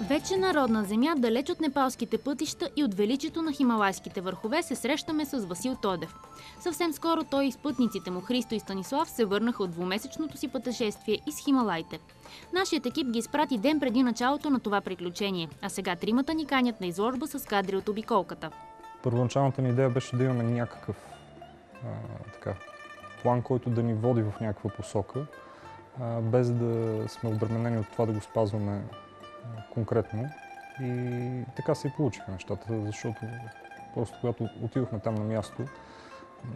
Вече на родна земя, далеч от непалските пътища и от величието на хималайските върхове, се срещаме с Васил Тодев. Съвсем скоро той и спътниците му Христо и Станислав се върнаха от двумесечното си пътешествие из Хималайте. Нашият екип ги изпрати ден преди началото на това приключение, а сега тримата ни канят на изложба с кадри от обиколката. Първоначалната ни идея беше да имаме някакъв план, който да ни води в някаква посока, без да сме обременени от това да го спазваме конкретно. И така се и получиха нещата, защото просто когато отидохме там на място,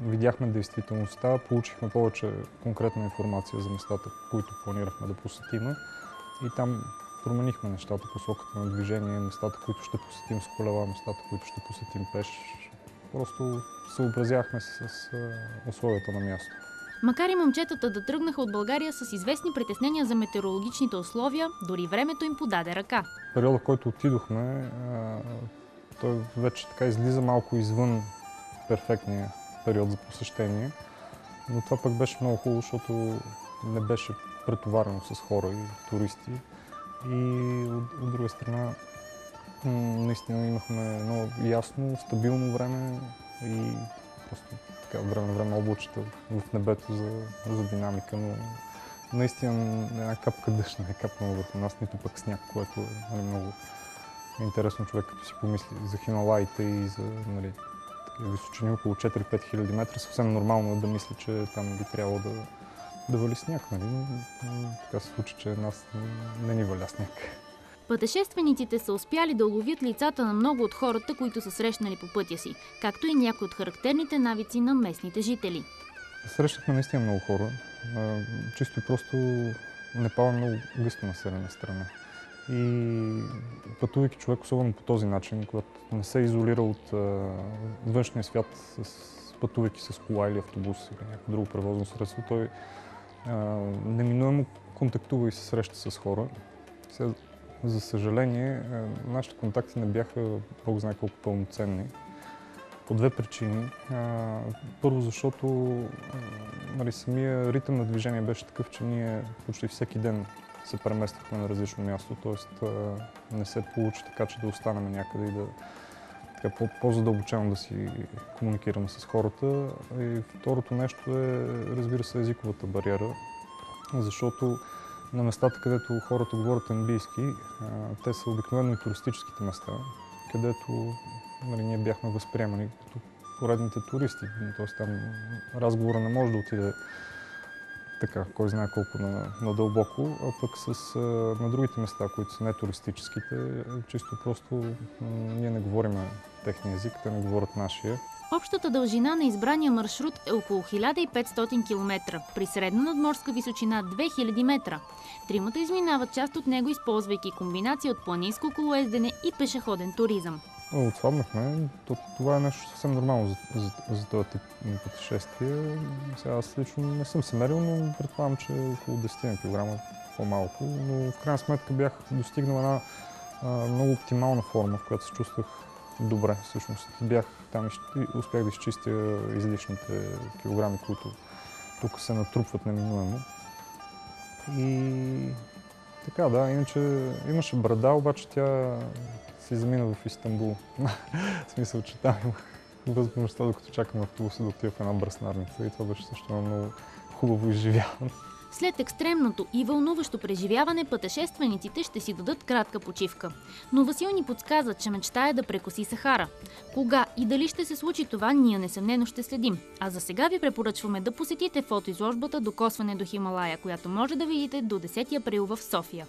видяхме действителността, получихме повече конкретна информация за местата, които планирахме да посетим. И там променихме нещата, посоката на движение, местата, които ще посетим с колела, местата, които ще посетим пеш. Просто съобразяхме се с условията на място. Макар и момчетата да тръгнаха от България с известни притеснения за метеорологичните условия, дори времето им подаде ръка. Периода, в който отидохме, той вече така излиза малко извън перфектния период за посещение, но това пък беше много хубаво, защото не беше претоварено с хора и туристи. И от друга страна, наистина имахме много ясно, стабилно време и просто така от време на време облачета в небето за динамика, но наистина една капка дъжд не е капнала върху нас, нито пък сняг, което е много интересно човек, като си помисли за Хималаите и за височини около 4-5 хиляди метра. Съвсем нормално е да мисли, че там би трябвало да вали сняг. Така се случи, че нас не ни валя сняг. Пътешествениците са успяли да уловят лицата на много от хората, които са срещнали по пътя си, както и някои от характерните навици на местните жители. Срещнахме наистина много хора. Чисто и просто Непал е много гъсто населена страна. И пътувайки човек, особено по този начин, когато не се изолира от външния свят, пътувайки с кола или автобус или някакво друго превозно средство, той неминуемо контактува и се среща с хора. За съжаление, нашите контакти не бяха, Бог знае колко пълноценни, по две причини. Първо, защото самия ритъм на движение беше такъв, че ние почти всеки ден се премествахме на различно място, т.е. не се получи така, че да останем някъде и да по-задълбочено да си комуникираме с хората. И второто нещо е, разбира се, езиковата бариера, защото на местата, където хората говорят английски, те са обикновено и туристическите места, където ние бяхме възприемани като поредните туристи. Тоест там разговора не може да отиде така, кой знае колко надълбоко, а пък на другите места, които са не туристическите, чисто просто ние не говорим техния език, те не говорят нашия. Общата дължина на избрания маршрут е около 1500 км, при средна надморска височина 2000 метра. Тримата изминават част от него, използвайки комбинация от планинско колоездене и пешеходен туризъм. Отслабнахме. Това е нещо съвсем нормално за този тип пътешествие. Сега аз лично не съм се мерил, но предполагам, че е около 10 кг по-малко. Но в крайна сметка бях достигнал една много оптимална форма, в която се чувствах добре. Всъщност бях там и успях да изчистя излишните килограми, които тук се натрупват неминуемо. И така, да, иначе имаше брада, обаче тя се замина в Истанбул. В смисъл, че там имах възможността, докато чакам автобуса, да отида в една бръснарница и това беше също много хубаво изживяване. След екстремното и вълнуващо преживяване, пътешествениците ще си дадат кратка почивка. Но Васил ни подсказа, че мечтае да прекоси Сахара. Кога и дали ще се случи това, ние несъмнено ще следим. А за сега ви препоръчваме да посетите фотоизложбата "Докосване до Хималая", която може да видите до 10 април в София.